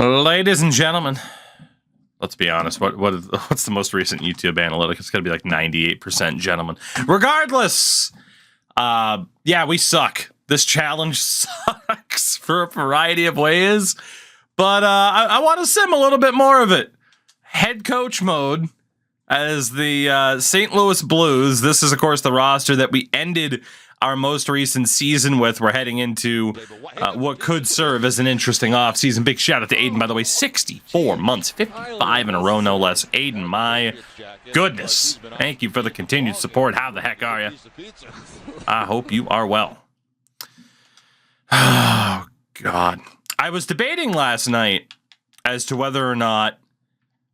Ladies and gentlemen, let's be honest. What's the most recent YouTube analytic? It's got to be like 98% gentlemen. Regardless, yeah, we suck. This challenge sucks for a variety of ways, but I want to sim a little bit more of it. Head coach mode as the St. Louis Blues. This is, of course, the roster that we ended our most recent season with. We're heading into what could serve as an interesting offseason. Big shout out to Aiden, by the way. 64 months, 55 in a row, no less. Aiden, my goodness. Thank you for the continued support. How the heck are you? I hope you are well. Oh, God. I was debating last night as to whether or not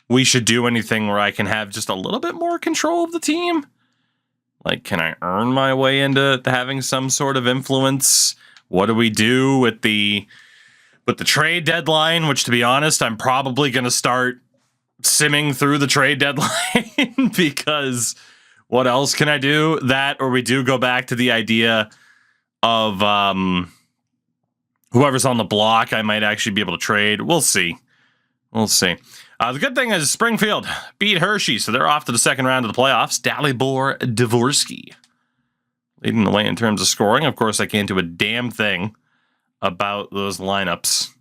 we should do anything where I can have just a little bit more control of the team. Like, can I earn my way into having some sort of influence? What do we do with the trade deadline? Which, to be honest, I'm probably going to start simming through the trade deadline because what else can I do? That, or we do go back to the idea of whoever's on the block, I might actually be able to trade. We'll see. We'll see. The good thing is Springfield beat Hershey, so they're off to the second round of the playoffs. Dalibor Dvorsky leading the way in terms of scoring. Of course, I can't do a damn thing about those lineups,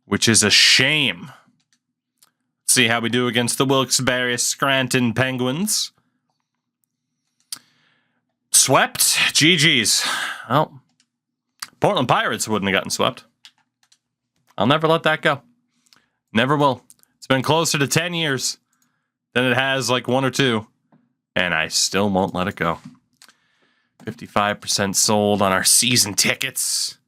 which is a shame. Let's see how we do against the Wilkes-Barre Scranton Penguins. Swept. GG's. Well, Portland Pirates wouldn't have gotten swept. I'll never let that go. Never will. It's been closer to 10 years than it has like 1 or 2, and I still won't let it go. 55% sold on our season tickets.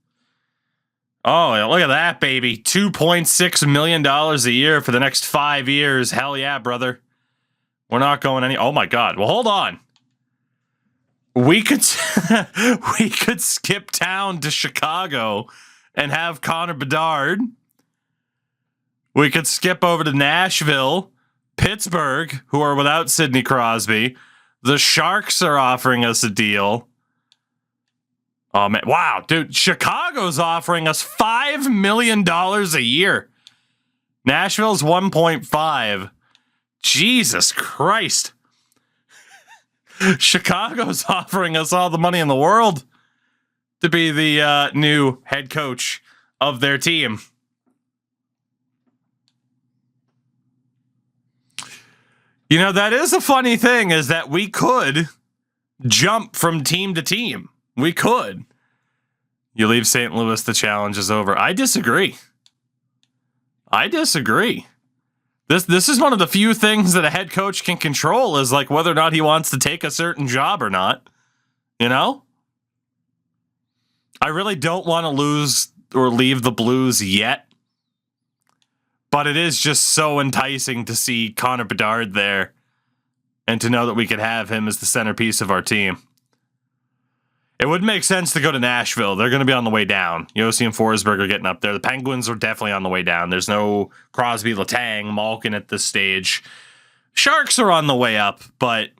Oh, look at that, baby. $2.6 million a year for the next 5 years. Hell yeah, brother. We're not going any... Oh, my God. Well, hold on. We could we could skip town to Chicago and have Connor Bedard. We could skip over to Nashville, Pittsburgh, who are without Sidney Crosby. The Sharks are offering us a deal. Oh, man. Wow, dude. Chicago's offering us $5 million a year. Nashville's 1.5. Jesus Christ. Chicago's offering us all the money in the world to be the new head coach of their team. You know, that is a funny thing, is that we could jump from team to team. We could. You leave St. Louis, the challenge is over. I disagree. This is one of the few things that a head coach can control, is like whether or not he wants to take a certain job or not. You know? I really don't want to lose or leave the Blues yet. But it is just so enticing to see Connor Bedard there and to know that we could have him as the centerpiece of our team. It would make sense to go to Nashville. They're going to be on the way down. Yossi and Forsberg are getting up there. The Penguins are definitely on the way down. There's no Crosby, Letang, Malkin at this stage. Sharks are on the way up, but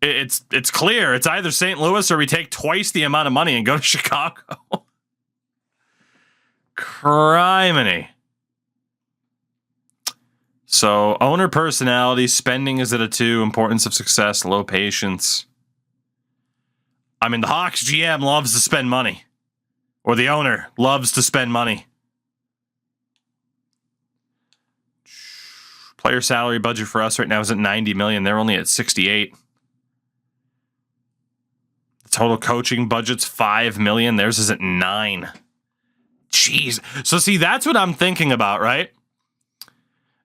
it's clear. It's either St. Louis or we take twice the amount of money and go to Chicago. Criminy. So, owner personality, spending is at a 2, importance of success, low patience. I mean, the Hawks GM loves to spend money. Or the owner loves to spend money. Player salary budget for us right now is at $90 million. They're only at $68 million. The total coaching budget's $5 million. Theirs is at $9 million. Jeez. So, see, that's what I'm thinking about, right?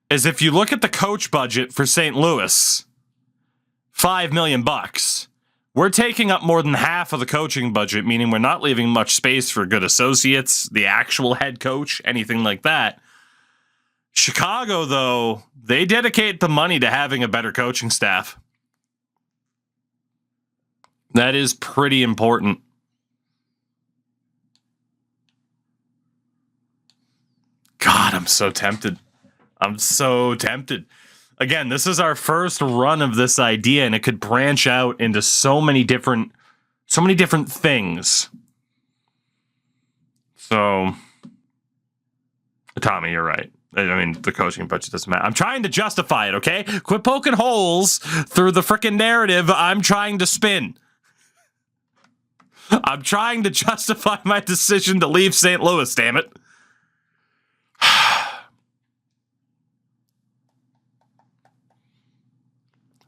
Is if you look at the coach budget for St. Louis, $5 million. We're taking up more than half of the coaching budget, meaning we're not leaving much space for good associates, the actual head coach, anything like that. Chicago, though, they dedicate the money to having a better coaching staff. That is pretty important. God, I'm so tempted. Again, this is our first run of this idea, and it could branch out into so many different things. So Tommy, you're right. I mean, the coaching budget doesn't matter. I'm trying to justify it, okay? Quit poking holes through the frickin' narrative I'm trying to spin. I'm trying to justify my decision to leave St. Louis, damn it.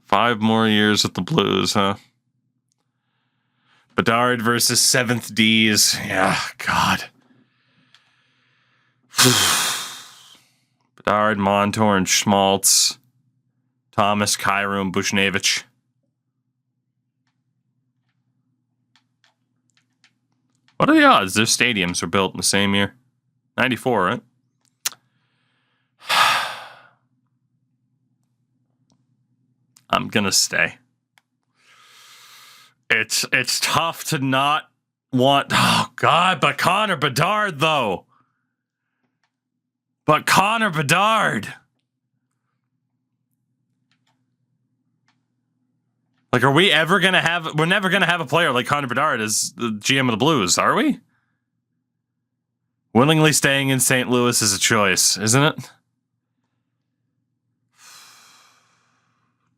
Five more years with the Blues, huh? Bedard versus 7th Ds. Yeah, God. Bedard, Montour, and Schmaltz. Thomas, Kyrou, and Bushnevich. What are the odds their stadiums were built in the same year? 94, right? I'm gonna stay. It's tough to not want. Oh God, but Connor Bedard though. But Connor Bedard. Like, are we ever gonna have? We're never gonna have a player like Connor Bedard as the GM of the Blues, are we? Willingly staying in St. Louis is a choice, isn't it?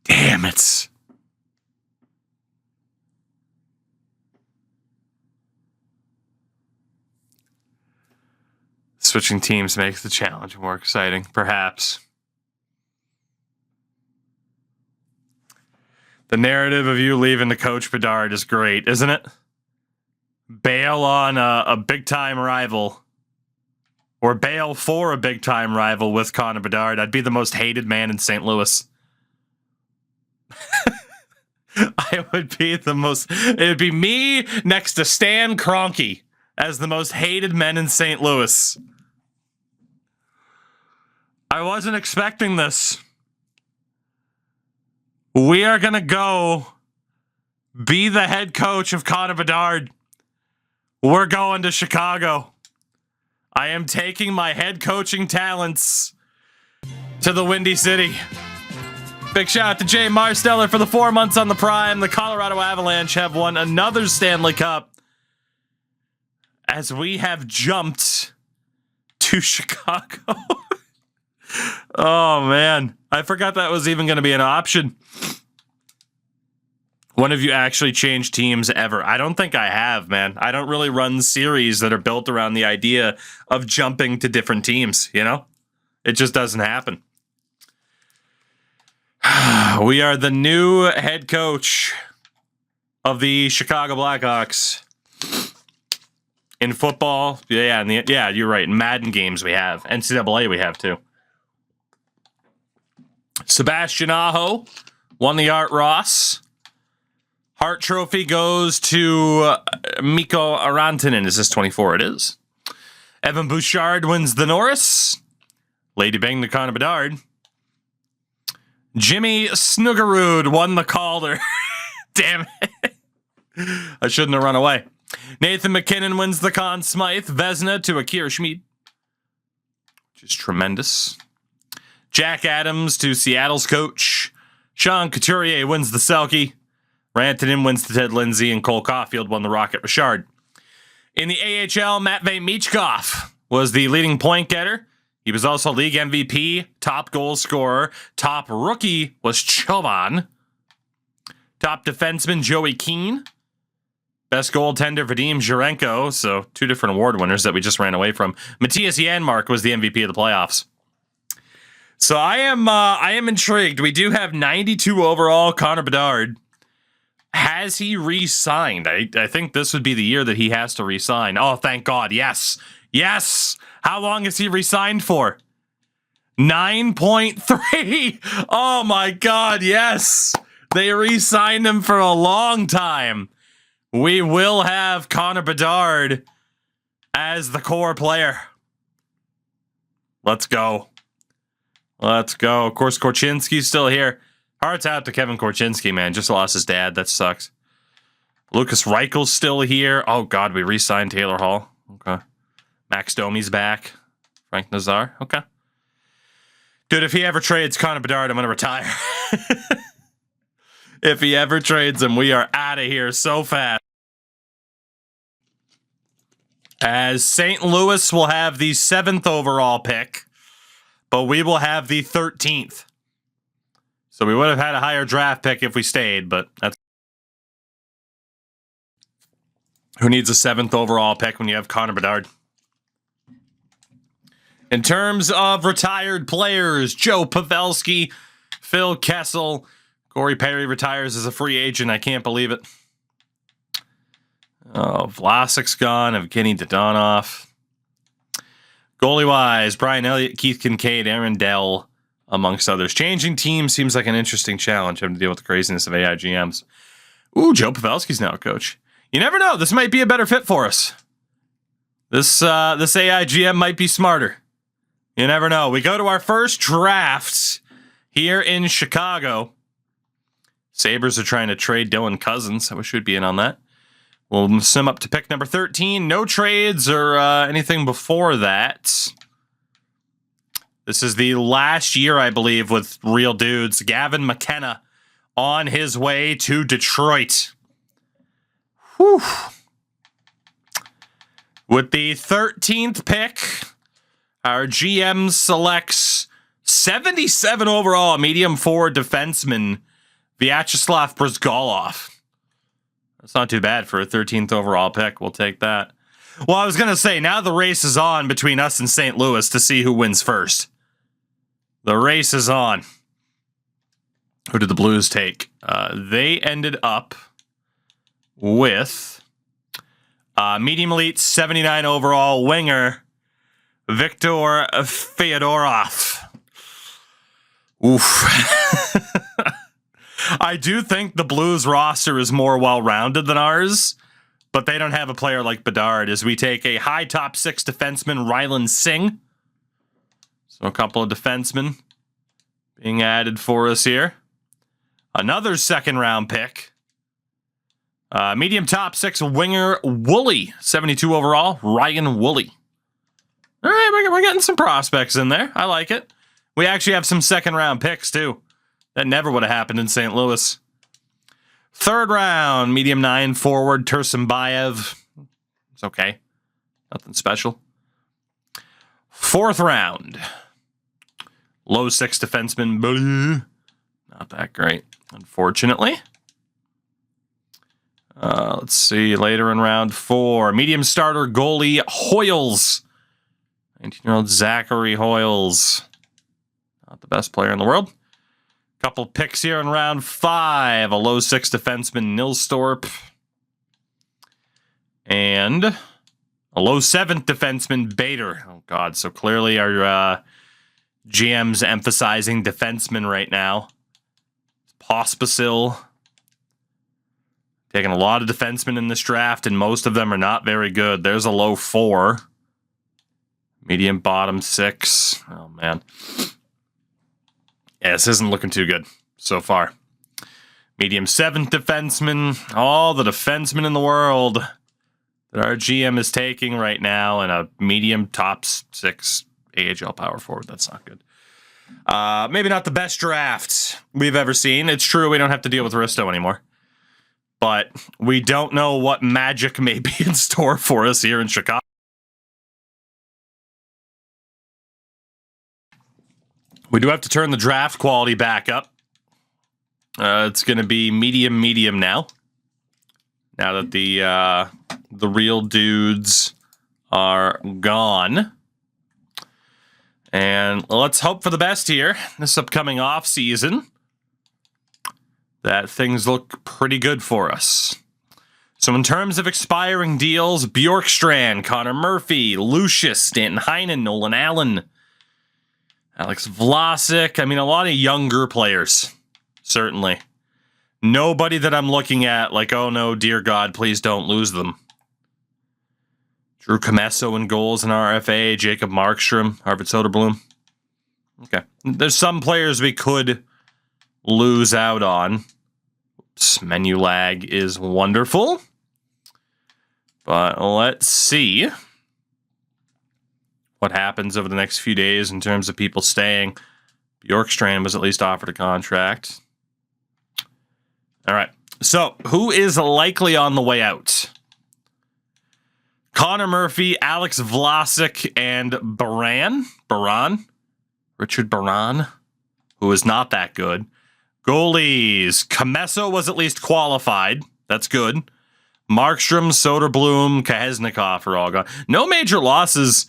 Damn it. Switching teams makes the challenge more exciting, perhaps. The narrative of you leaving to coach Bedard is great, isn't it? Bail on a big-time rival. Or bail for a big-time rival with Connor Bedard. I'd be the most hated man in St. Louis. I would be the most... It would be me next to Stan Kroenke as the most hated men in St. Louis. I wasn't expecting this. We are going to go be the head coach of Connor Bedard. We're going to Chicago. I am taking my head coaching talents to the Windy City. Big shout out to Jay Marsteller for the 4 months on the Prime. The Colorado Avalanche have won another Stanley Cup as we have jumped to Chicago. Oh, man. I forgot that was even going to be an option. When have you actually changed teams ever? I don't think I have, man. I don't really run series that are built around the idea of jumping to different teams, you know? It just doesn't happen. We are the new head coach of the Chicago Blackhawks. In football, yeah, you're right. In Madden games we have. NCAA we have too. Sebastian Aho won the Art Ross. Hart Trophy goes to Mikko Rantanen. Is this 24? It is. Evan Bouchard wins the Norris. Lady Bang to Connor Bedard. Jimmy Snuggerud won the Calder. Damn it. I shouldn't have run away. Nathan McKinnon wins the Conn Smythe. Vezina to Akira Schmid, which is tremendous. Jack Adams to Seattle's coach. Sean Couturier wins the Selke. Rantanen wins to Ted Lindsay, and Cole Caulfield won the Rocket Richard. In the AHL, Matvei Michkov was the leading point getter. He was also league MVP, top goal scorer. Top rookie was Choban. Top defenseman, Joey Keane. Best goaltender, Vadim Zherenko. So 2 different award winners that we just ran away from. Matthias Janmark was the MVP of the playoffs. So I am intrigued. We do have 92 overall, Connor Bedard. Has he re-signed? I think this would be the year that he has to re-sign. Oh, thank God. Yes. Yes. How long is he re-signed for? 9.3. Oh, my God. Yes. They re-signed him for a long time. We will have Connor Bedard as the core player. Let's go. Let's go. Of course, Korchinski's still here. Hearts out to Kevin Korchinski, man. Just lost his dad. That sucks. Lucas Reichel's still here. Oh, God, we re-signed Taylor Hall. Okay. Max Domi's back. Frank Nazar. Okay. Dude, if he ever trades Connor Bedard, I'm going to retire. If he ever trades him, we are out of here so fast. As St. Louis will have the 7th overall pick, but we will have the 13th. So we would have had a higher draft pick if we stayed, but that's... Who needs a 7th overall pick when you have Connor Bedard? In terms of retired players, Joe Pavelski, Phil Kessel, Corey Perry retires as a free agent. I can't believe it. Oh, Vlasic's gone. Evgeny Dadonov. Goalie-wise, Brian Elliott, Keith Kincaid, Aaron Dell, amongst others. Changing teams seems like an interesting challenge, having to deal with the craziness of AIGMs. Ooh, Joe Pavelski's now a coach. You never know. This might be a better fit for us. This AIGM might be smarter. You never know. We go to our first draft here in Chicago. Sabres are trying to trade Dylan Cousins. I wish we'd be in on that. We'll sim up to pick number 13. No trades or anything before that. This is the last year, I believe, with Real Dudes. Gavin McKenna on his way to Detroit. Whew. With the 13th pick, our GM selects 77 overall medium forward defenseman Vyacheslav Brizgalov. That's not too bad for a 13th overall pick. We'll take that. Well, I was going to say, now the race is on between us and St. Louis to see who wins first. The race is on. Who did the Blues take? They ended up with medium elite 79 overall winger Viktor Fyodorov. Oof. I do think the Blues roster is more well-rounded than ours, but they don't have a player like Bedard, as we take a high top 6 defenseman, Ryland Singh. So a couple of defensemen being added for us here. Another second-round pick. Medium top 6 winger, Woolley, 72 overall, Ryan Woolley. All right, we're getting some prospects in there. I like it. We actually have some second-round picks, too. That never would have happened in St. Louis. Third round, medium 9 forward, Tursunbayev. It's okay. Nothing special. Fourth round, low 6 defenseman. Not that great, unfortunately. Let's see, later in round 4, medium starter goalie, Hoyles. 19-year-old Zachary Hoyles. Not the best player in the world. Couple picks here in round 5. A low 6 defenseman, Nilstorp. And a low 7th defenseman, Bader. Oh, God. So clearly our GM's emphasizing defensemen right now. Pospisil. Taking a lot of defensemen in this draft, and most of them are not very good. There's a low 4. Medium bottom 6. Oh, man. Yeah, this isn't looking too good so far. Medium 7th defenseman. All the defensemen in the world that our GM is taking right now, and a medium top 6 AHL power forward. That's not good. Maybe not the best draft we've ever seen. It's true we don't have to deal with Risto anymore. But we don't know what magic may be in store for us here in Chicago. We do have to turn the draft quality back up. It's going to be medium now. Now that the real dudes are gone. And let's hope for the best here this upcoming off season. That things look pretty good for us. So in terms of expiring deals, Bjorkstrand, Connor Murphy, Lucius, Stanton Heinen, Nolan Allen, Alex Vlasic. I mean, a lot of younger players, certainly. Nobody that I'm looking at like, oh no, dear God, please don't lose them. Drew Comesso in goals in RFA, Jacob Markstrom, Harvard Soderblom. Okay. There's some players we could lose out on. Oops, menu lag is wonderful. But let's see what happens over the next few days in terms of people staying. Bjorkstrand was at least offered a contract. All right. So, who is likely on the way out? Connor Murphy, Alex Vlasic, and Richard Baran, who is not that good. Goalies, Comesso was at least qualified. That's good. Markstrom, Soderblom, Kahesnikov are all gone. No major losses.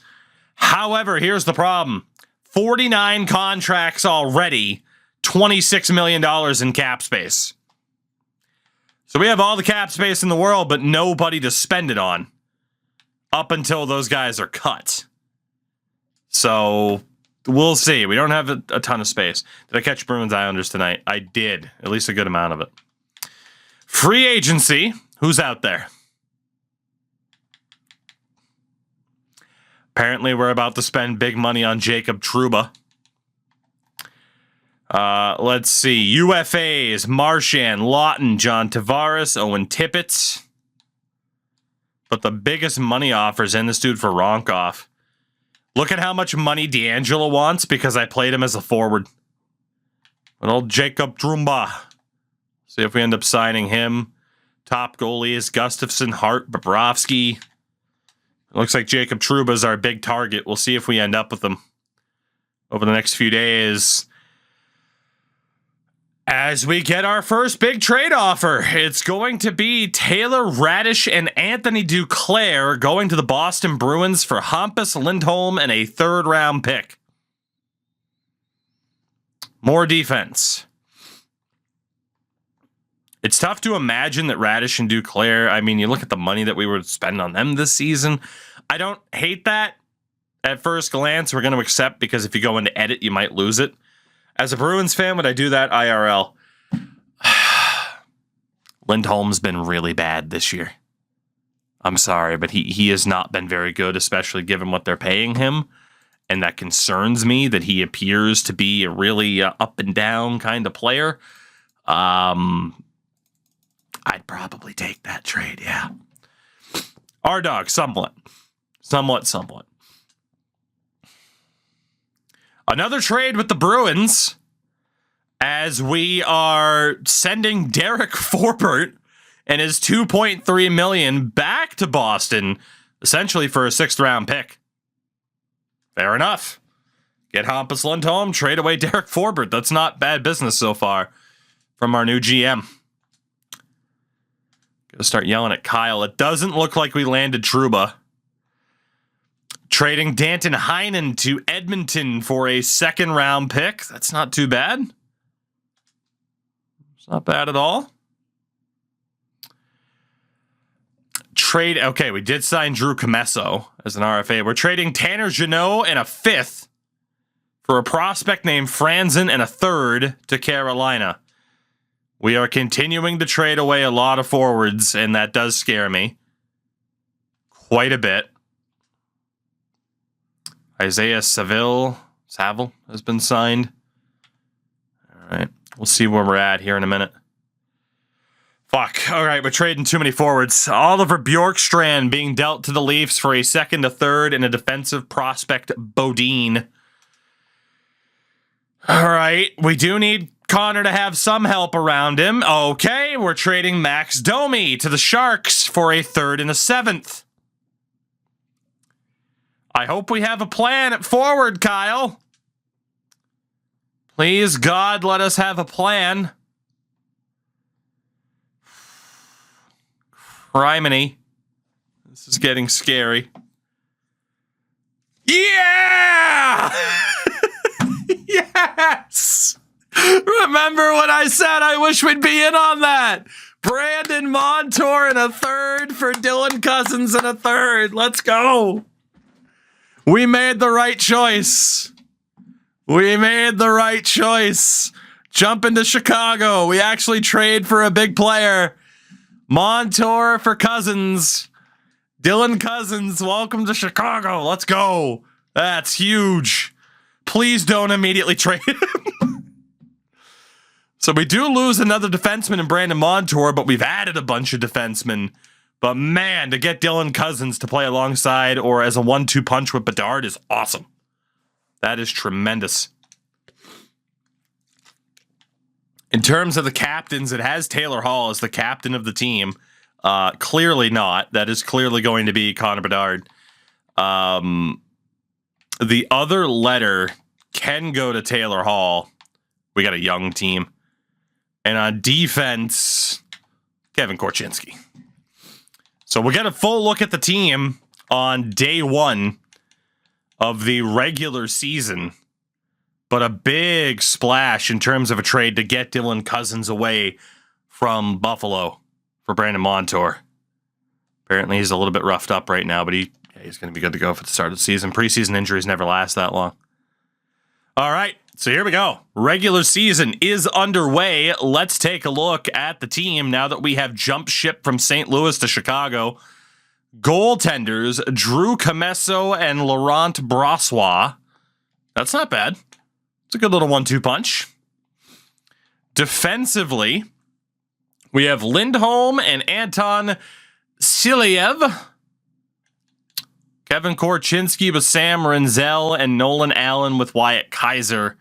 However, here's the problem. 49 contracts already, $26 million in cap space. So we have all the cap space in the world, but nobody to spend it on up until those guys are cut. So we'll see. We don't have a ton of space. Did I catch Bruins Islanders tonight? I did. At least a good amount of it. Free agency. Who's out there? Apparently, we're about to spend big money on Jacob Trouba. Let's see. UFAs, Marchand, Lawton, John Tavares, Owen Tippett. But the biggest money offers in this dude for Ronkoff. Look at how much money D'Angelo wants because I played him as a forward. An old Jacob Trouba. See if we end up signing him. Top goalies, Gustafsson, Hart, Bobrovsky. It looks like Jacob Trouba is our big target. We'll see if we end up with him over the next few days. As we get our first big trade offer, it's going to be Taylor Radish and Anthony Duclair going to the Boston Bruins for Hampus Lindholm and a third-round pick. More defense. It's tough to imagine that Radish and Duclair, I mean, you look at the money that we would spend on them this season. I don't hate that at first glance. We're going to accept because if you go into edit, you might lose it. As a Bruins fan, would I do that IRL? Lindholm's been really bad this year. I'm sorry, but he has not been very good, especially given what they're paying him. And that concerns me that he appears to be a really up and down kind of player. I'd probably take that trade, yeah. Our dog, somewhat. Another trade with the Bruins as we are sending Derek Forbort and his $2.3 million back to Boston, essentially for a 6th-round pick. Fair enough. Get Hampus Lindholm, trade away Derek Forbort. That's not bad business so far from our new GM. Gonna start yelling at Kyle. It doesn't look like we landed Trouba. Trading Danton Heinen to Edmonton for a 2nd-round pick. That's not too bad. It's not bad at all. Okay, we did sign Drew Comesso as an RFA. We're trading Tanner Jeannot and a 5th for a prospect named Franzen and a 3rd to Carolina. We are continuing to trade away a lot of forwards, and that does scare me quite a bit. Isaiah Saville has been signed. All right. We'll see where we're at here in a minute. Fuck. All right, we're trading too many forwards. Oliver Bjorkstrand being dealt to the Leafs for a 2nd, a 3rd, and a defensive prospect, Bodine. All right, we do need Connor to have some help around him. Okay, we're trading Max Domi to the Sharks for a 3rd and a 7th. I hope we have a plan at forward, Kyle. Please, God, let us have a plan. Criminy. This is getting scary. Yeah! Yes! Remember when I said I wish we'd be in on that? Brandon Montour and a 3rd for Dylan Cousins and a 3rd. Let's go. We made the right choice. Jump into Chicago. We actually trade for a big player. Montour for Cousins. Dylan Cousins, welcome to Chicago. Let's go. That's huge. Please don't immediately trade him. So we do lose another defenseman in Brandon Montour, but we've added a bunch of defensemen. But man, to get Dylan Cousins to play alongside or as a 1-2 punch with Bedard is awesome. That is tremendous. In terms of the captains, it has Taylor Hall as the captain of the team. Clearly not. That is clearly going to be Connor Bedard. The other letter can go to Taylor Hall. We got a young team. And on defense, Kevin Korchinski. So we'll get a full look at the team on day one of the regular season. But a big splash in terms of a trade to get Dylan Cousins away from Buffalo for Brandon Montour. Apparently he's a little bit roughed up right now, but he's going to be good to go for the start of the season. Preseason injuries never last that long. All right, so here we go. Regular season is underway. Let's take a look at the team now that we have jumped ship from St. Louis to Chicago. Goaltenders, Drew Commesso and Laurent Brossoit. That's not bad. It's a good little 1-2 punch. Defensively, we have Lindholm and Anton Siliev. Kevin Korchinski with Sam Renzel and Nolan Allen with Wyatt Kaiser.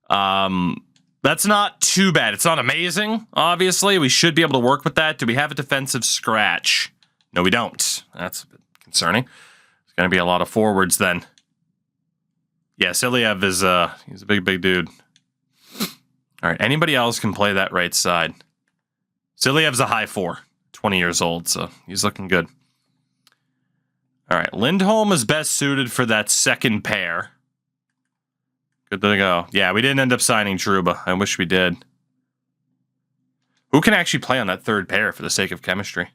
That's not too bad. It's not amazing, obviously. We should be able to work with that. Do we have a defensive scratch? No, we don't. That's a bit concerning. There's going to be a lot of forwards then. Yeah, Siliev is he's a big dude. All right, anybody else can play that right side. Siliev's a high 4, 20 years old, so he's looking good. All right, Lindholm is best suited for that second pair. Good to go. Yeah, we didn't end up signing Trouba. I wish we did. Who can actually play on that third pair for the sake of chemistry?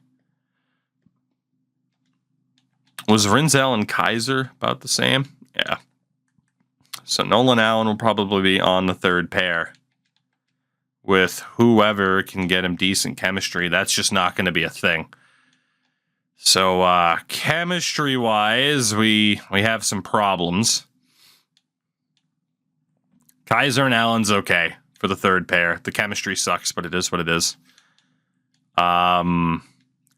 Was Renzel and Kaiser about the same? Yeah. So Nolan Allen will probably be on the third pair with whoever can get him decent chemistry. That's just not going to be a thing. So chemistry-wise, we have some problems. Kaiser and Allen's okay for the third pair. The chemistry sucks, but it is what it is. Korchinski,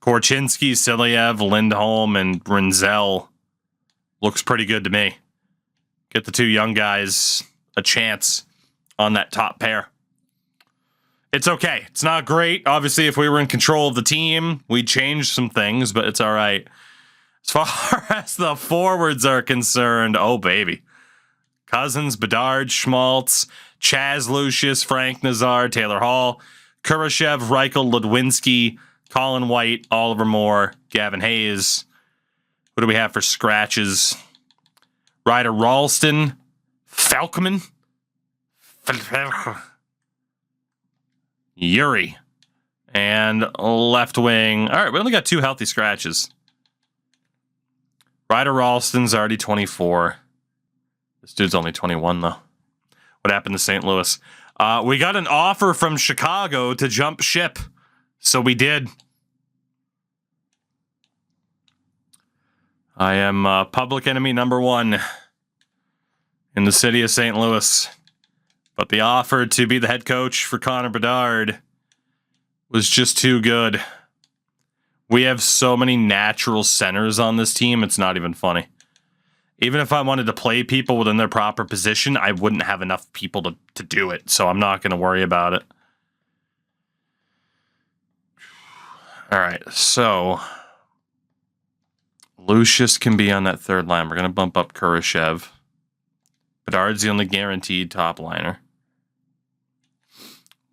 Siliev, Lindholm, and Renzel looks pretty good to me. Get the two young guys a chance on that top pair. It's okay. It's not great. Obviously, if we were in control of the team, we'd change some things, but it's all right. As far as the forwards are concerned, oh, baby. Cousins, Bedard, Schmaltz, Chaz Lucius, Frank Nazar, Taylor Hall, Kurashev, Reichel, Ludwinski, Colin White, Oliver Moore, Gavin Hayes. Who do we have for scratches? Ryder Ralston, Falkman, Yuri, and left wing. All right, we only got 2 healthy scratches. Ryder Ralston's already 24. This dude's only 21, though. What happened to St. Louis? We got an offer from Chicago to jump ship, so we did. I am public enemy number 1 in the city of St. Louis. But the offer to be the head coach for Connor Bedard was just too good. We have so many natural centers on this team, it's not even funny. Even if I wanted to play people within their proper position, I wouldn't have enough people to do it, so I'm not going to worry about it. All right, so Lucius can be on that third line. We're going to bump up Kurashev. Bedard's the only guaranteed top liner.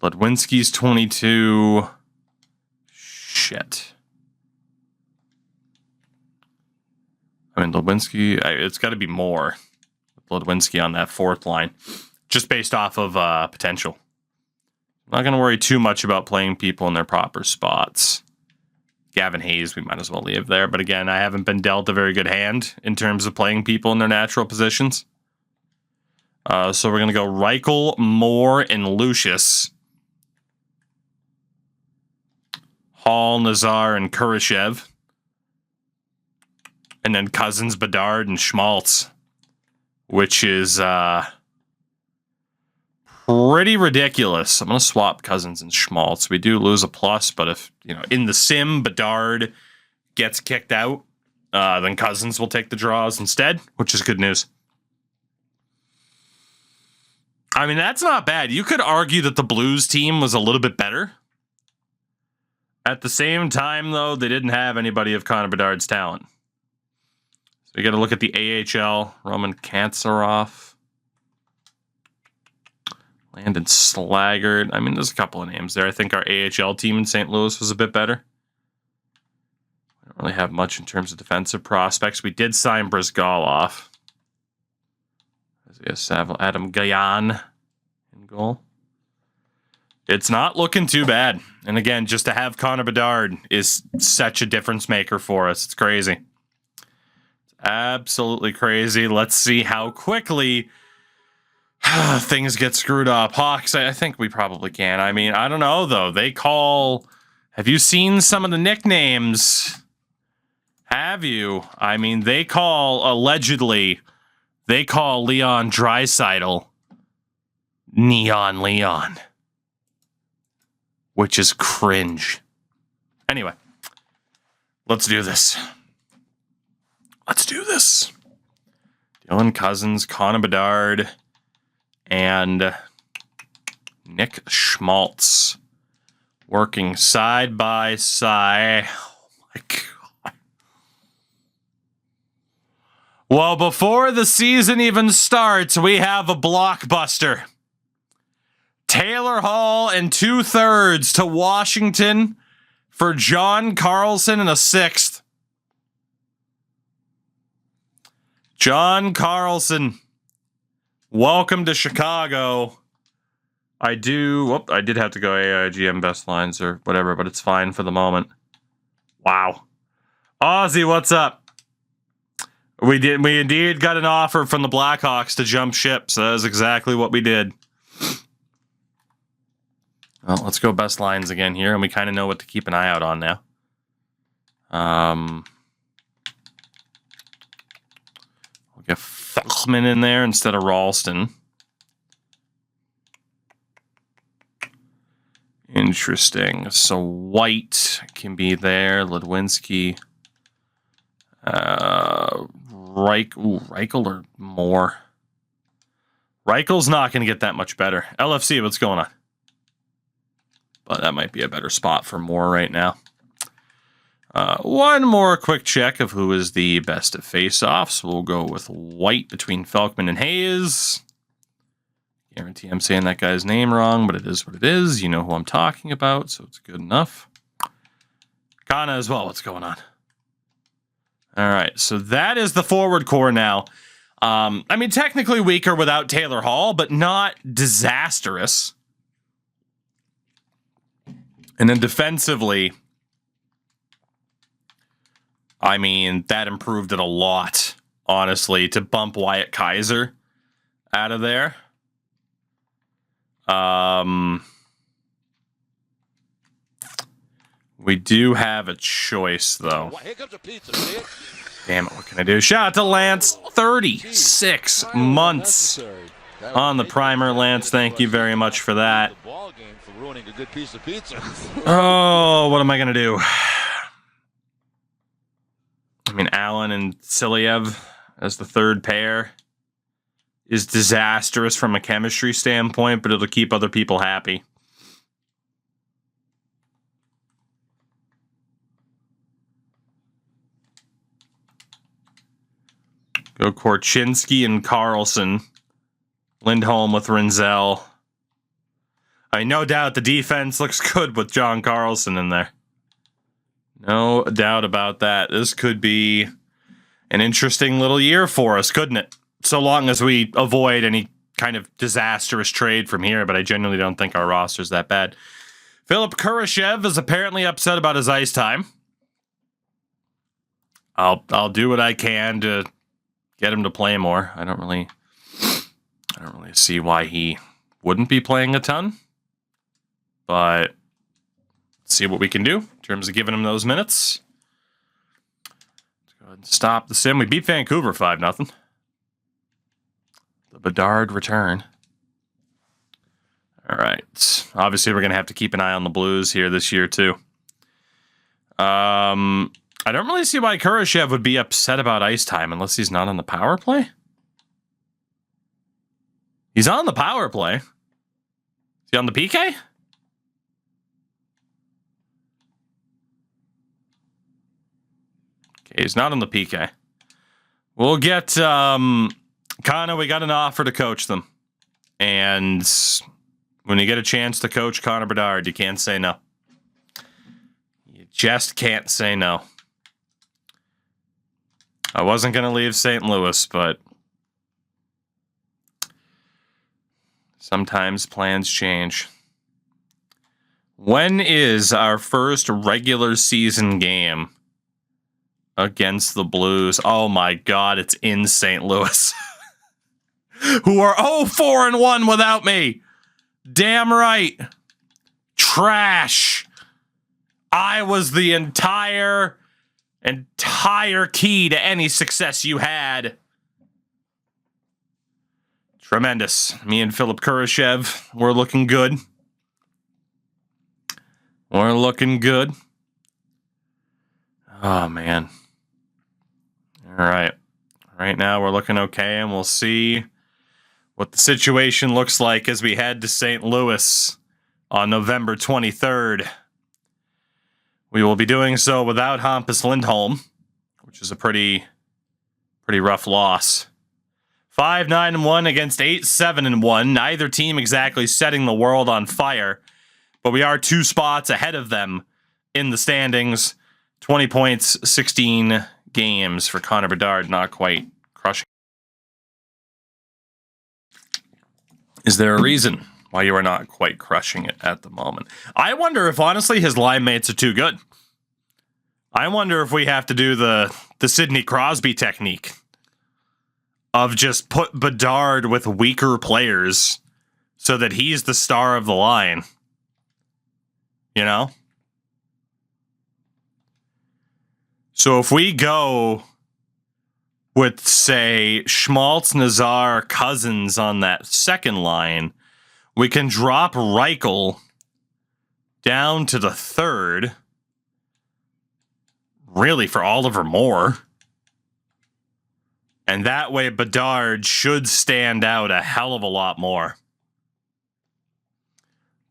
Ludwinski's 22. Shit. I mean, Ludwinski, it's got to be more. Ludwinski on that fourth line. Just based off of potential. I'm not going to worry too much about playing people in their proper spots. Gavin Hayes, we might as well leave there. But again, I haven't been dealt a very good hand in terms of playing people in their natural positions. So we're going to go Reichel, Moore, and Lucius. Hall, Nazar, and Kurashev. And then Cousins, Bedard, and Schmaltz. Which is pretty ridiculous. I'm going to swap Cousins and Schmaltz. We do lose a plus, but if, in the sim, Bedard gets kicked out, then Cousins will take the draws instead, which is good news. I mean, that's not bad. You could argue that the Blues team was a little bit better. At the same time, though, they didn't have anybody of Connor Bedard's talent. So you got to look at the AHL. Roman Kantserov. Landon Slaggert. I mean, there's a couple of names there. I think our AHL team in St. Louis was a bit better. We don't really have much in terms of defensive prospects. We did sign Brizgalov. Adam Gajan in goal. It's not looking too bad. And again, just to have Connor Bedard is such a difference maker for us. It's crazy. It's absolutely crazy. Let's see how quickly things get screwed up. Hawks, I think we probably can. I mean, I don't know, though. They call... Have you seen some of the nicknames? Have you? I mean, they call, allegedly, they call Leon Draisaitl Neon Leon. Which is cringe. Anyway, let's do this. Let's do this. Dylan Cousins, Connor Bedard, and Nick Schmaltz working side by side. Oh my God. Well, before the season even starts, we have a blockbuster. Taylor Hall and 2/3 to Washington for John Carlson and a 6th. John Carlson, welcome to Chicago. I did have to go AIGM best lines or whatever, but it's fine for the moment. Wow. Ozzy, what's up? We indeed got an offer from the Blackhawks to jump ship, so that is exactly what we did. Well, let's go best lines again here, and we kind of know what to keep an eye out on now. We'll get Falkman in there instead of Ralston. Interesting. So White can be there. Ludwinski. Reichel or more. Reichel's not going to get that much better. LFC, what's going on? But that might be a better spot for Moore right now. One more quick check of who is the best at face-offs. We'll go with White between Falkman and Hayes. Guarantee I'm saying that guy's name wrong, but it is what it is. You know who I'm talking about, so it's good enough. Kana as well. What's going on? All right, so that is the forward core now. I mean, technically weaker without Taylor Hall, but not disastrous. And then defensively, I mean, that improved it a lot, honestly, to bump Wyatt Kaiser out of there. We do have a choice, though. Damn it, what can I do? Shout out to Lance, 36 months on the primer. Lance, thank you very much for that. Oh, what am I going to do? I mean, Allen and Silyev as the third pair is disastrous from a chemistry standpoint, but it'll keep other people happy. Go Korchinski and Carlson. Lindholm with Renzel. I mean, no doubt the defense looks good with John Carlson in there. No doubt about that. This could be an interesting little year for us, couldn't it? So long as we avoid any kind of disastrous trade from here, but I genuinely don't think our roster's that bad. Philip Kurashev is apparently upset about his ice time. I'll do what I can to get him to play more. I don't really see why he wouldn't be playing a ton. But let's see what we can do in terms of giving him those minutes. Let's go ahead and stop the sim. We beat Vancouver 5-0. The Bedard return. All right. Obviously, we're going to have to keep an eye on the Blues here this year, too. I don't really see why Kurashev would be upset about ice time unless he's not on the power play. He's on the power play. Is he on the PK? Okay, he's not on the PK. We'll get Connor. We got an offer to coach them, and when you get a chance to coach Connor Bedard, you can't say no. You just can't say no. I wasn't going to leave St. Louis, but sometimes plans change. When is our first regular season game against the Blues? Oh my God, it's in St. Louis. Who are 0-4-1 without me. Damn right. Trash. I was the entire key to any success you had. Tremendous. Me and Philip Kurashev, we're looking good. We're looking good. Oh, man. All right. Right now, we're looking okay, and we'll see what the situation looks like as we head to St. Louis on November 23rd. We will be doing so without Hampus Lindholm, which is a pretty rough loss. 5-9-1 against 8-7-1. Neither team exactly setting the world on fire, but we are 2 spots ahead of them in the standings. 20 points, 16 games for Connor Bedard, not quite crushing. Is there a reason why you are not quite crushing it at the moment? I wonder if, honestly, his line mates are too good. I wonder if we have to do the Sidney Crosby technique of just put Bedard with weaker players so that he's the star of the line. You know? So if we go with, say, Schmaltz, Nazar, Cousins on that second line, we can drop Reichel down to the third, really for Oliver Moore. And that way Bedard should stand out a hell of a lot more.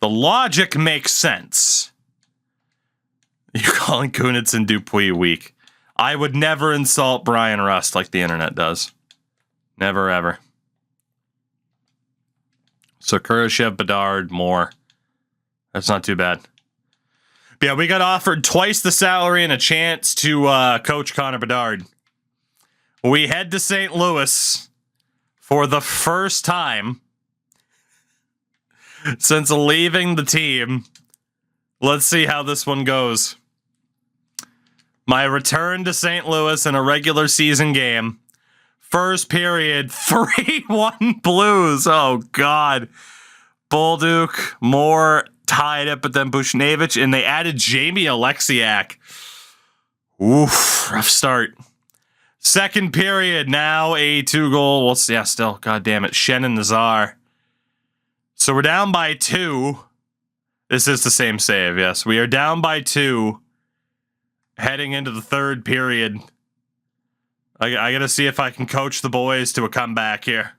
The logic makes sense. You're calling Kunitz and Dupuis weak. I would never insult Brian Rust like the internet does. Never, ever. So Kurashev, Bedard, Moore. That's not too bad. But yeah, we got offered twice the salary and a chance to coach Connor Bedard. We head to St. Louis for the first time since leaving the team. Let's see how this one goes. My return to St. Louis in a regular season game. First period, 3-1 Blues. Oh, God. Bolduc, Moore tied it, but then Bushnevich, and they added Jamie Alexiak. Oof, rough start. Second period, now a 2-goal. Well, yeah, still, God damn it, Shen and Nazar. So we're down by 2. This is the same save, yes. We are down by 2. Heading into the third period. I got to see if I can coach the boys to a comeback here.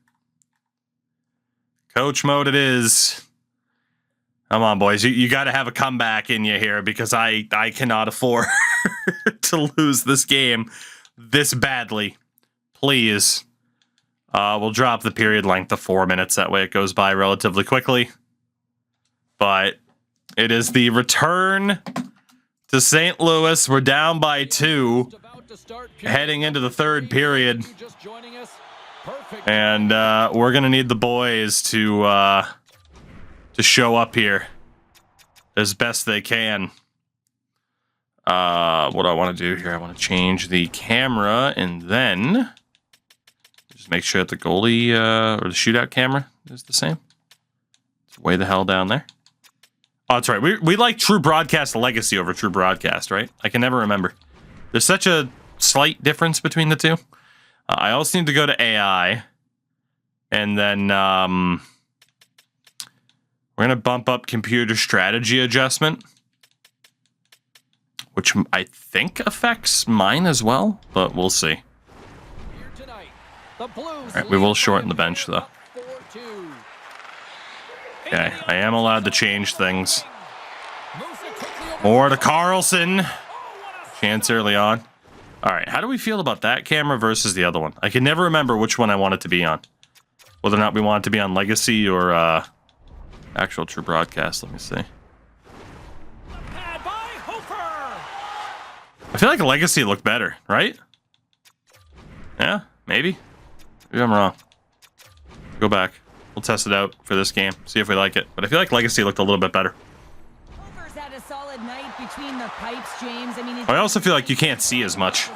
Coach mode it is. Come on, boys. You got to have a comeback in you here because I cannot afford to lose this game this badly. Please. We'll drop the period length to 4 minutes. That way it goes by relatively quickly. But it is the return to St. Louis. We're down by 2. Heading into the third period. And we're going to need the boys to show up here as best they can. What do I want to do here? I want to change the camera and then just make sure that the goalie or the shootout camera is the same. It's way the hell down there. Oh, that's right. We like True Broadcast Legacy over True Broadcast, right? I can never remember. There's such a slight difference between the two. I also need to go to AI. And then we're going to bump up computer strategy adjustment, which I think affects mine as well, but we'll see. All right, we will shorten the bench, though. Okay, I am allowed to change things. More to Carlson. Chance early on. All right, how do we feel about that camera versus the other one? I can never remember which one I want it to be on. Whether or not we want it to be on Legacy or actual true broadcast. Let me see. I feel like Legacy looked better, right? Yeah, maybe. Maybe I'm wrong. Go back. We'll test it out for this game. See if we like it. But I feel like Legacy looked a little bit better. Had a solid night between the pipes, James. I also feel like you can't see as much.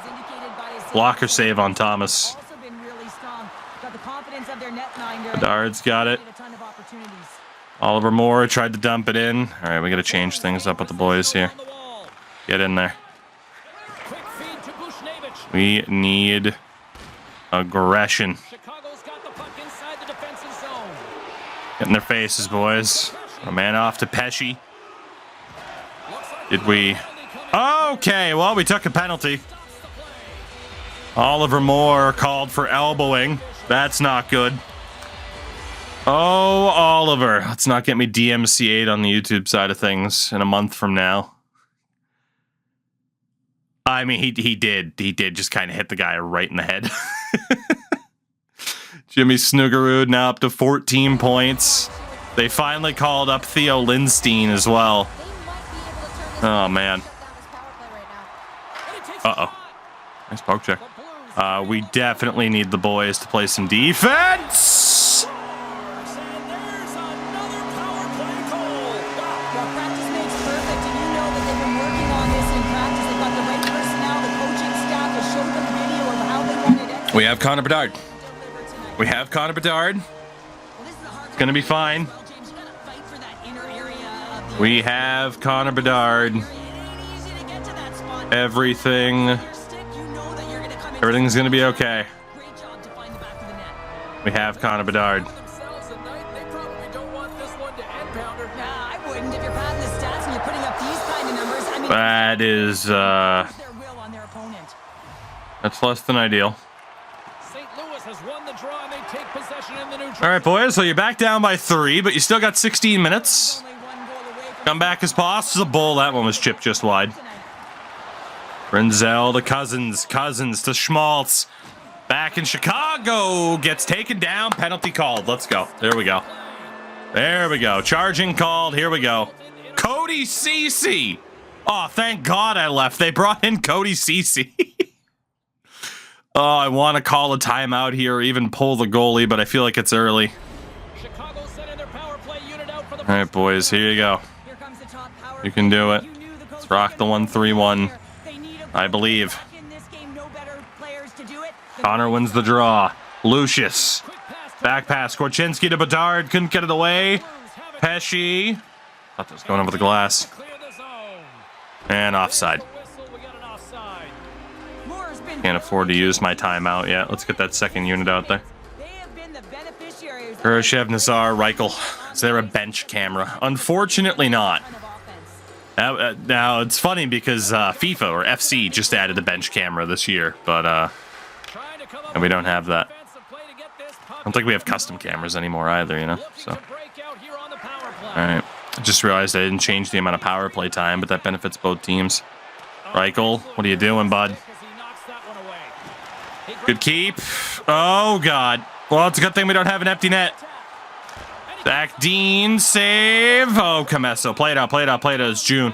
Blocker save on Thomas. Bedard's got it. Oliver Moore tried to dump it in. All right, we got to change things up with the boys here. Get in there. We need aggression. Get in their faces, boys. A man off to Pesci. Did we? Okay, well, we took a penalty. Oliver Moore called for elbowing. That's not good. Oh, Oliver. Let's not get me DMCA'd on the YouTube side of things in a month from now. I mean, he did just kind of hit the guy right in the head. Jimmy Snuggerud now up to 14 points. They finally called up Theo Lindstein as well. Oh, man. Uh-oh. Nice poke check. We definitely need the boys to play some defense. We have Connor Bedard. We have Connor Bedard. It's going to be fine. We have Connor Bedard. Everything's going to be okay. We have Connor Bedard. That is, that's less than ideal. All right, boys, so you're back down by 3, but you still got 16 minutes. Come back as possible. That one was chipped just wide. Renzel to Cousins. Cousins to Schmaltz. Back in Chicago. Gets taken down. Penalty called. Let's go. There we go. There we go. Charging called. Here we go. Cody Ceci. Oh, thank God I left. They brought in Cody Ceci. Oh, I want to call a timeout here or even pull the goalie, but I feel like it's early. All right, boys. Here you go. You can do it. Let's rock the 1-3-1. I believe. Connor wins the draw. Lucius. Back pass. Korchinski to Bedard. Couldn't get it away. Pesci. Thought that was going over the glass. And offside. Can't afford to use my timeout yet. Let's get that second unit out there. Khrushchev, Nazar, Reichel. Is there a bench camera? Unfortunately not. Now it's funny because FIFA or FC just added a bench camera this year, but and we don't have that. I don't think we have custom cameras anymore either, you know. So, all right. I just realized I didn't change the amount of power play time, but that benefits both teams. Reichel, what are you doing, bud? Good keep. Oh God. Well, it's a good thing we don't have an empty net. Zach Dean, save. Oh, Camesso. Play it out, play it out, play it out. It's June.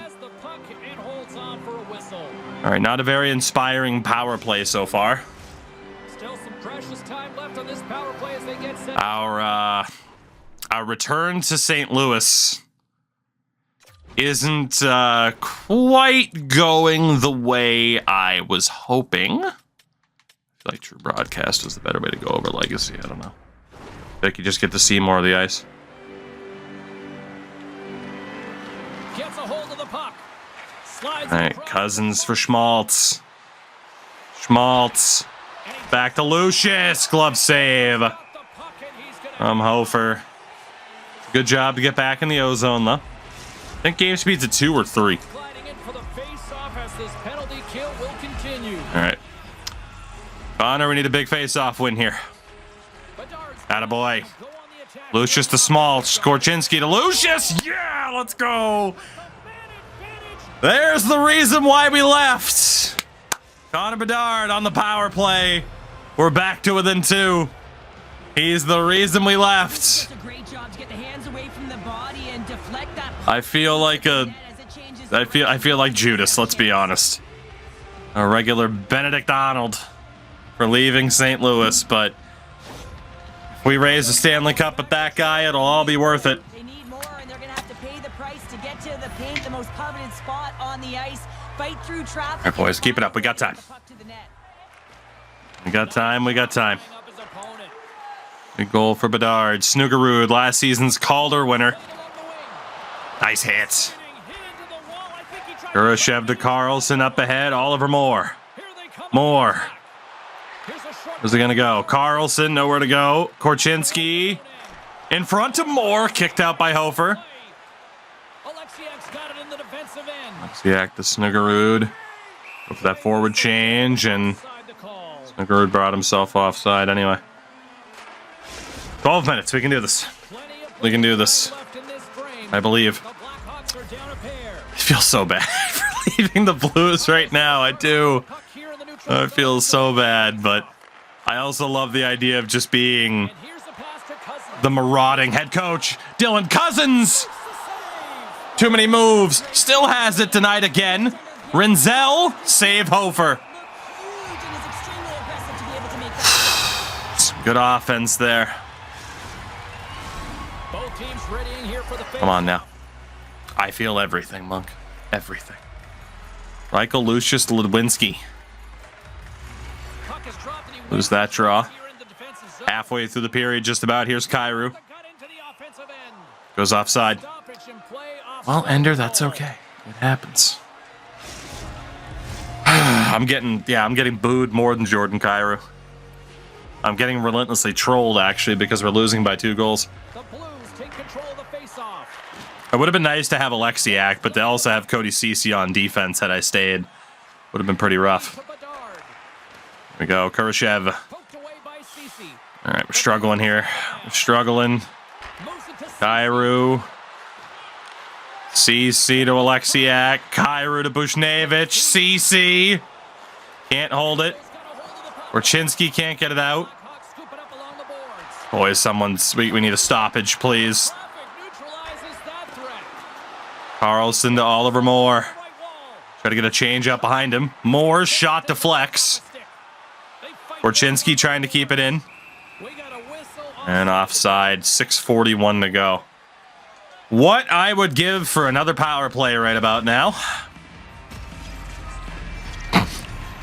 All right, not a very inspiring power play so far. Still some precious time left on this power play as they get set. Our return to St. Louis isn't quite going the way I was hoping. I feel like True Broadcast was the better way to go over Legacy. I don't know. I think you just get to see more of the ice. Gets a hold of the puck. Slides. All right, Cousins for Schmaltz. Schmaltz. Back to Lucius. Glove save. Hofer. Good job to get back in the ozone, though. I think game speed's at 2 or 3. All right. Connor, we need a big face-off win here. Attaboy. Lucius to Schmaltz. Korchinski to Lucius. Yeah, let's go. There's the reason why we left. Connor Bedard on the power play. We're back to within 2. He's the reason we left. Does a great job to get the hands away from the body and deflect that. I feel like I feel like Judas, let's be honest. A regular Benedict Arnold for leaving St. Louis, but if we raise the Stanley Cup with that guy, it'll all be worth it. They need more, and they're going to have to pay the price to get to the paint, the most coveted spot on the ice. Fight through traffic. All right, boys, keep it up. We got time. We got time. We got time. Big goal for Bedard. Snuggerud, last season's Calder winner. Nice hit. Kurashev to Carlson up ahead. Oliver Moore. Moore. Where's it going to go? Carlson, nowhere to go. Korchinski in front of Moore. Kicked out by Hofer. Alexiak to Snuggerud. Go for that forward change, and Snuggerud brought himself offside anyway. 12 minutes. We can do this. We can do this. I believe. I feel so bad for leaving the Blues right now. I do. I feel so bad, but I also love the idea of just being the marauding head coach. Dylan Cousins. Too many moves. Still has it tonight again. Rinzel. Save Hofer. Some good offense there. Come on now. I feel everything, Monk. Everything. Reichel, Lucius, Ludwinski. Lose that draw. Halfway through the period, just about. Here's Kyrou. Goes offside. Well, Ender, that's okay. It happens. I'm getting booed more than Jordan Kyrou. I'm getting relentlessly trolled, actually, because we're losing by 2 goals. It would have been nice to have Alexiak, but to also have Cody Ceci on defense had I stayed. Would have been pretty rough. Here we go, Kurashev. All right, we're struggling here. We're struggling. Kyrou. Ceci to Alexiak. Kyrou to Bushnevich. Ceci. Can't hold it. Korchinski can't get it out. Boys, we need a stoppage, please. Carlson to Oliver Moore. Try to get a change up behind him. Moore's shot deflects. Korchinski trying to keep it in. And offside. 6:41 to go. What I would give for another power play right about now.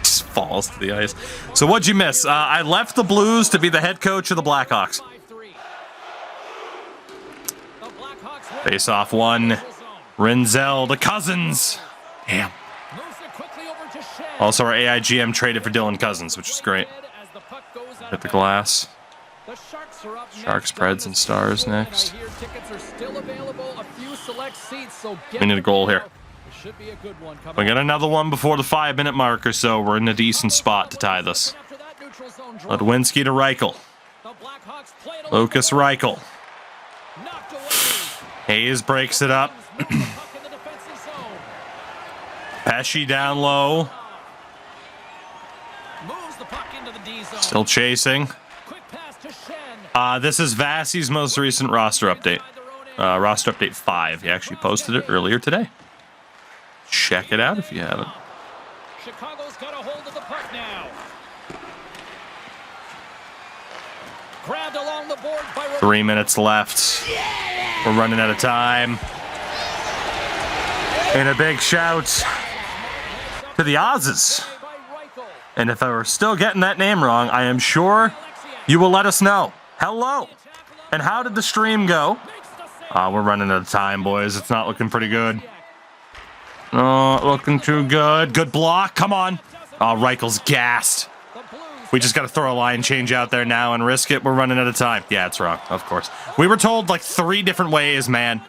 Just falls to the ice. So what'd you miss? I left the Blues to be the head coach of the Blackhawks. Face off one. Rinzel to Cousins. Damn. Also, our AIGM traded for Dylan Cousins, which is great. Hit the glass. Sharks, Preds, and Stars next. We need a goal here. We got another one before the 5-minute marker, so we're in a decent spot to tie this. Ludwinski to Reichel. Lucas Reichel. Hayes breaks it up. Pesci down low. Still chasing. This is Vasi's most recent roster update. Roster update 5. He actually posted it earlier today. Check it out if you haven't. Chicago's got a hold of the puck now. Grabbed along the board by 3 minutes left. We're running out of time. And a big shout to the Oz's. And if I were still getting that name wrong, I am sure you will let us know. Hello. And how did the stream go? We're running out of time, boys. It's not looking pretty good. Not looking too good. Good block. Come on. Oh, Reichel's gassed. We just got to throw a line change out there now and risk it. We're running out of time. Yeah, it's wrong. Of course. We were told like 3 different ways, man.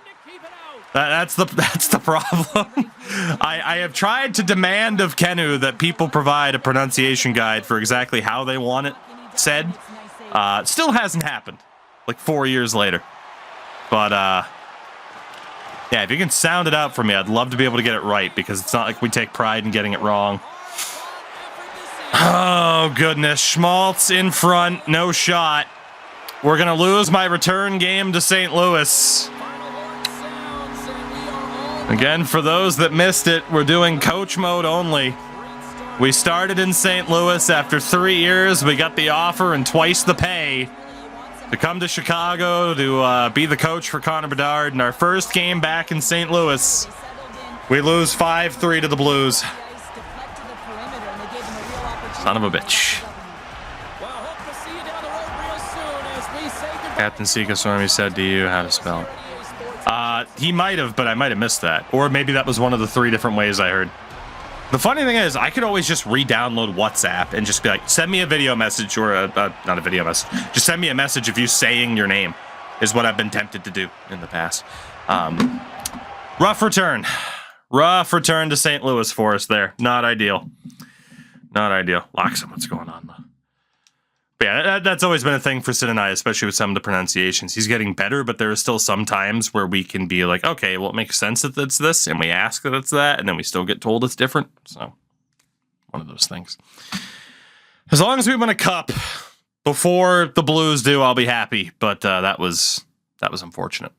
That's the problem. I have tried to demand of Kenu that people provide a pronunciation guide for exactly how they want it said. Still hasn't happened. Like 4 years later. But yeah, if you can sound it out for me, I'd love to be able to get it right, because it's not like we take pride in getting it wrong. Oh, goodness. Schmaltz in front. No shot. We're going to lose my return game to St. Louis. Again, for those that missed it, we're doing coach mode only. We started in St. Louis. After 3 years, we got the offer and twice the pay to come to Chicago to be the coach for Connor Bedard. In our first game back in St. Louis, we lose 5-3 to the Blues. Son of a bitch. Captain Sika Stormy said to you how to spell. He might have, but I might have missed that. Or maybe that was one of the 3 different ways I heard. The funny thing is, I could always just re-download WhatsApp and just be like, send me a video message or not a video message. Just send me a message of you saying your name is what I've been tempted to do in the past. Rough return. Rough return to St. Louis for us there. Not ideal. Not ideal. Loxam, what's going on, though? But yeah, that's always been a thing for Sid and I, especially with some of the pronunciations. He's getting better, but there are still some times where we can be like, okay, well, it makes sense that it's this, and we ask that it's that, and then we still get told it's different. So, one of those things. As long as we win a cup before the Blues do, I'll be happy. But that was unfortunate.